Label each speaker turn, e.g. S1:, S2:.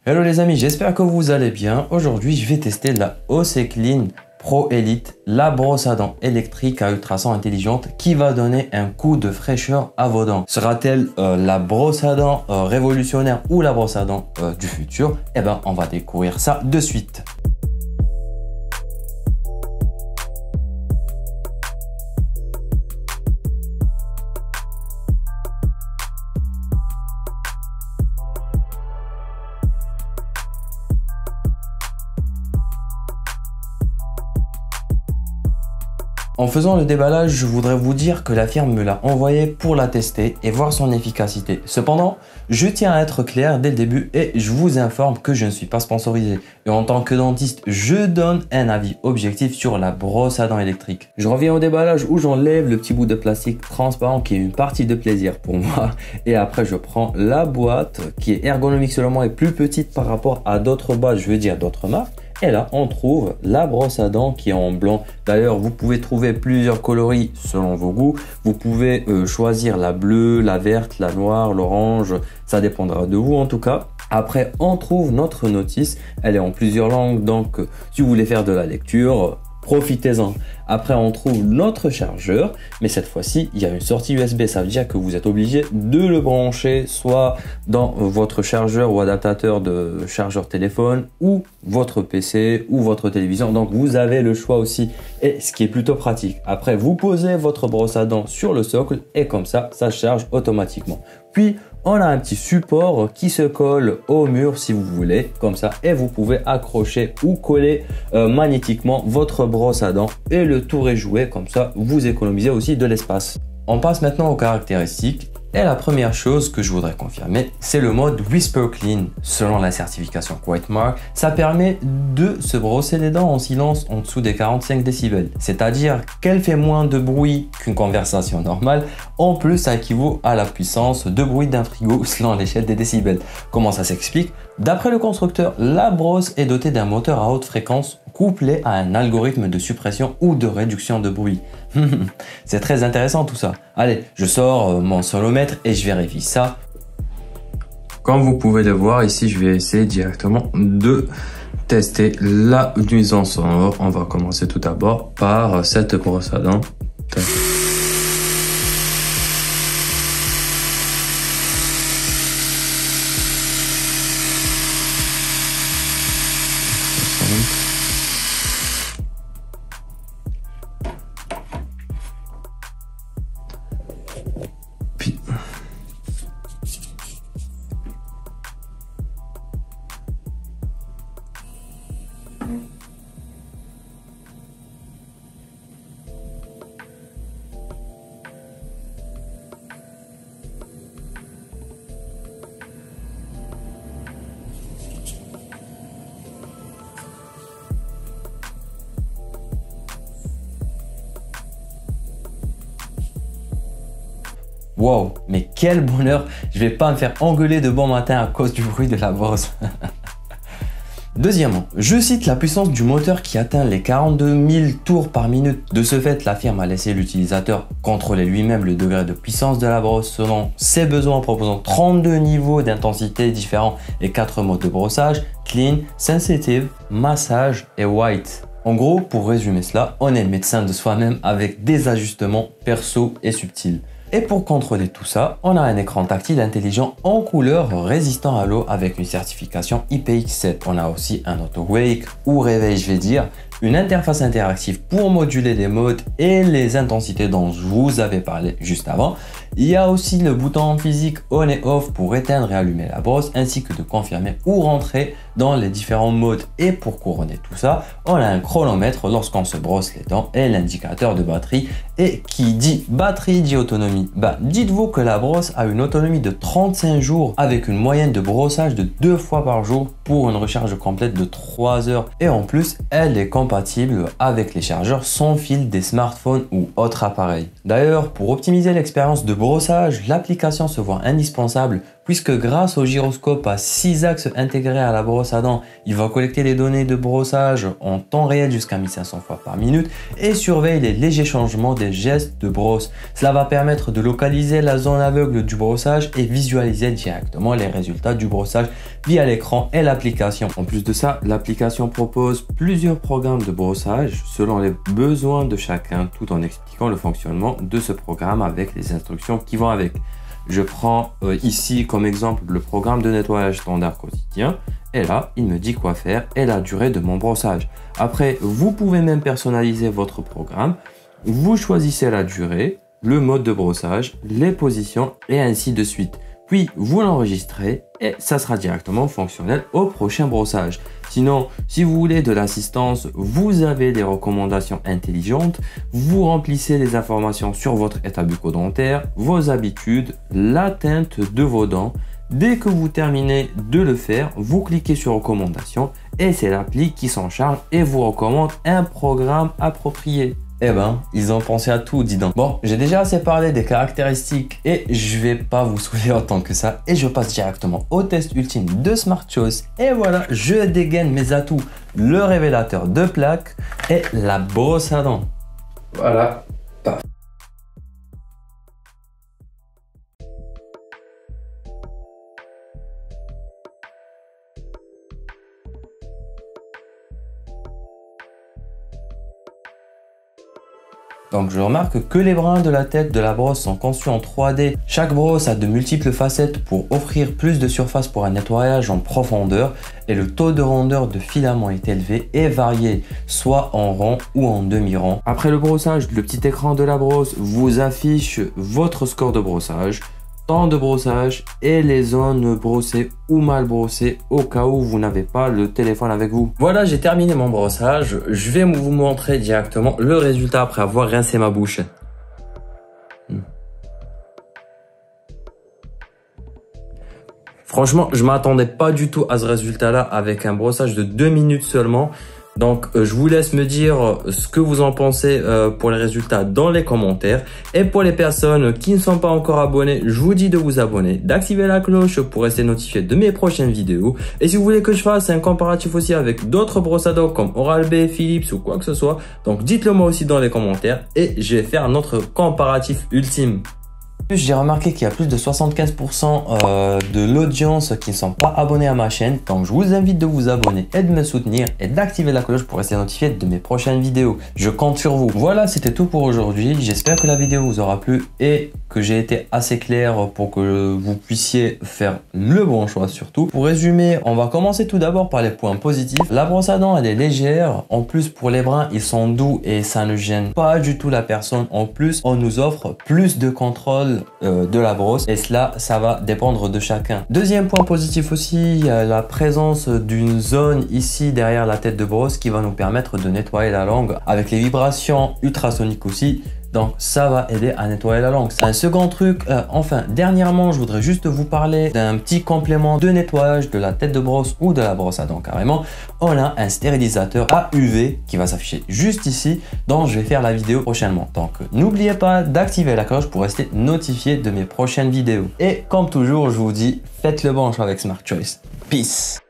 S1: Hello les amis, j'espère que vous allez bien. Aujourd'hui, je vais tester la OC Clean Pro Elite, la brosse à dents électrique à ultrasons intelligente qui va donner un coup de fraîcheur à vos dents. Sera-t-elle la brosse à dents révolutionnaire ou la brosse à dents du futur? Eh ben, on va découvrir ça de suite. En faisant le déballage, je voudrais vous dire que la firme me l'a envoyé pour la tester et voir son efficacité. Cependant, je tiens à être clair dès le début et je vous informe que je ne suis pas sponsorisé. Et en tant que dentiste, je donne un avis objectif sur la brosse à dents électrique. Je reviens au déballage où j'enlève le petit bout de plastique transparent qui est une partie de plaisir pour moi. Et après, je prends la boîte qui est ergonomique selon moi et plus petite par rapport à d'autres boîtes, je veux dire d'autres marques. Et là, on trouve la brosse à dents qui est en blanc. D'ailleurs, vous pouvez trouver plusieurs coloris selon vos goûts. Vous pouvez choisir la bleue, la verte, la noire, l'orange. Ça dépendra de vous en tout cas. Après, on trouve notre notice. Elle est en plusieurs langues. Donc, si vous voulez faire de la lecture, profitez-en. Après, on trouve notre chargeur, mais cette fois-ci, il y a une sortie USB. Ça veut dire que vous êtes obligé de le brancher soit dans votre chargeur ou adaptateur de chargeur téléphone ou votre PC ou votre télévision. Donc, vous avez le choix aussi et ce qui est plutôt pratique. Après, vous posez votre brosse à dents sur le socle et comme ça, ça charge automatiquement. Puis, on a un petit support qui se colle au mur si vous voulez, comme ça, et vous pouvez accrocher ou coller magnétiquement votre brosse à dents et le tour est joué, comme ça, vous économisez aussi de l'espace. On passe maintenant aux caractéristiques. Et la première chose que je voudrais confirmer, c'est le mode Whisper Clean. Selon la certification Quietmark, ça permet de se brosser les dents en silence en dessous des 45 décibels. C'est-à-dire qu'elle fait moins de bruit qu'une conversation normale. En plus, ça équivaut à la puissance de bruit d'un frigo selon l'échelle des décibels. Comment ça s'explique? D'après le constructeur, la brosse est dotée d'un moteur à haute fréquence couplé à un algorithme de suppression ou de réduction de bruit. C'est très intéressant tout ça. Allez, je sors mon solomètre et je vérifie ça. Comme vous pouvez le voir ici, je vais essayer directement de tester la nuisance sonore. On va commencer tout d'abord par cette brosse à dents. Puis wow, mais quel bonheur! Je vais pas me faire engueuler de bon matin à cause du bruit de la brosse. Deuxièmement, je cite la puissance du moteur qui atteint les 42 000 tours par minute. De ce fait, la firme a laissé l'utilisateur contrôler lui-même le degré de puissance de la brosse selon ses besoins en proposant 32 niveaux d'intensité différents et 4 modes de brossage, clean, sensitive, massage et white. En gros, pour résumer cela, on est médecin de soi-même avec des ajustements perso et subtils. Et pour contrôler tout ça, on a un écran tactile intelligent en couleur résistant à l'eau avec une certification IPX7. On a aussi un auto-wake ou réveil, je vais dire, une interface interactive pour moduler les modes et les intensités dont je vous avais parlé juste avant. Il y a aussi le bouton physique on et off pour éteindre et allumer la brosse ainsi que de confirmer ou rentrer dans les différents modes. Et pour couronner tout ça, on a un chronomètre lorsqu'on se brosse les dents et l'indicateur de batterie. Et qui dit batterie dit autonomie. Bah, dites-vous que la brosse a une autonomie de 35 jours avec une moyenne de brossage de 2 fois par jour pour une recharge complète de 3 heures. Et en plus, elle est compatible avec les chargeurs sans fil des smartphones ou autres appareils. D'ailleurs, pour optimiser l'expérience de brossage, l'application se voit indispensable puisque grâce au gyroscope à 6 axes intégrés à la brosse à dents, il va collecter les données de brossage en temps réel jusqu'à 1500 fois par minute et surveille les légers changements des gestes de brosse. Cela va permettre de localiser la zone aveugle du brossage et visualiser directement les résultats du brossage via l'écran et l'application. En plus de ça, l'application propose plusieurs programmes de brossage selon les besoins de chacun, tout en expliquant le fonctionnement de ce programme avec les instructions qui vont avec. Je prends ici comme exemple le programme de nettoyage standard quotidien et là il me dit quoi faire et la durée de mon brossage. Après, vous pouvez même personnaliser votre programme. Vous choisissez la durée, le mode de brossage, les positions et ainsi de suite. Puis vous l'enregistrez et ça sera directement fonctionnel au prochain brossage. Sinon, si vous voulez de l'assistance, vous avez des recommandations intelligentes. Vous remplissez les informations sur votre état bucco-dentaire, vos habitudes, la teinte de vos dents. Dès que vous terminez de le faire, vous cliquez sur recommandations et c'est l'appli qui s'en charge et vous recommande un programme approprié. Eh ben, ils ont pensé à tout, dis donc. Bon, j'ai déjà assez parlé des caractéristiques et je vais pas vous saouler autant que ça. Et je passe directement au test ultime de Smart Choice. Et voilà, je dégaine mes atouts. Le révélateur de plaque et la brosse à dents. Voilà. Paf. Donc je remarque que les brins de la tête de la brosse sont conçus en 3D. Chaque brosse a de multiples facettes pour offrir plus de surface pour un nettoyage en profondeur et le taux de rondeur de filament est élevé et varié, soit en rond ou en demi-rond. Après le brossage, le petit écran de la brosse vous affiche votre score de brossage, temps de brossage et les zones brossées ou mal brossées au cas où vous n'avez pas le téléphone avec vous. Voilà, j'ai terminé mon brossage. Je vais vous montrer directement le résultat après avoir rincé ma bouche. Franchement, je m'attendais pas du tout à ce résultat-là avec un brossage de 2 minutes seulement. Donc, je vous laisse me dire ce que vous en pensez pour les résultats dans les commentaires. Et pour les personnes qui ne sont pas encore abonnées, je vous dis de vous abonner, d'activer la cloche pour rester notifié de mes prochaines vidéos. Et si vous voulez que je fasse un comparatif aussi avec d'autres brosses à dents comme Oral-B, Philips ou quoi que ce soit, donc dites-le moi aussi dans les commentaires et je vais faire notre comparatif ultime. J'ai remarqué qu'il y a plus de 75% de l'audience qui ne sont pas abonnés à ma chaîne. Donc je vous invite de vous abonner et de me soutenir et d'activer la cloche pour rester notifié de mes prochaines vidéos. Je compte sur vous. Voilà, c'était tout pour aujourd'hui. J'espère que la vidéo vous aura plu et que j'ai été assez clair pour que vous puissiez faire le bon choix surtout. Pour résumer, on va commencer tout d'abord par les points positifs. La brosse à dents, elle est légère. En plus, pour les brins, ils sont doux et ça ne gêne pas du tout la personne. En plus, on nous offre plus de contrôle de la brosse et cela, ça va dépendre de chacun. Deuxième point positif aussi, il y a la présence d'une zone ici derrière la tête de brosse qui va nous permettre de nettoyer la langue avec les vibrations ultrasoniques aussi. Donc ça va aider à nettoyer la langue. Un second truc, enfin dernièrement je voudrais juste vous parler d'un petit complément de nettoyage de la tête de brosse ou de la brosse à dents carrément. On a un stérilisateur à UV qui va s'afficher juste ici, dont je vais faire la vidéo prochainement. Donc n'oubliez pas d'activer la cloche pour rester notifié de mes prochaines vidéos. Et comme toujours je vous dis, faites le bon choix avec Smart Choice. Peace.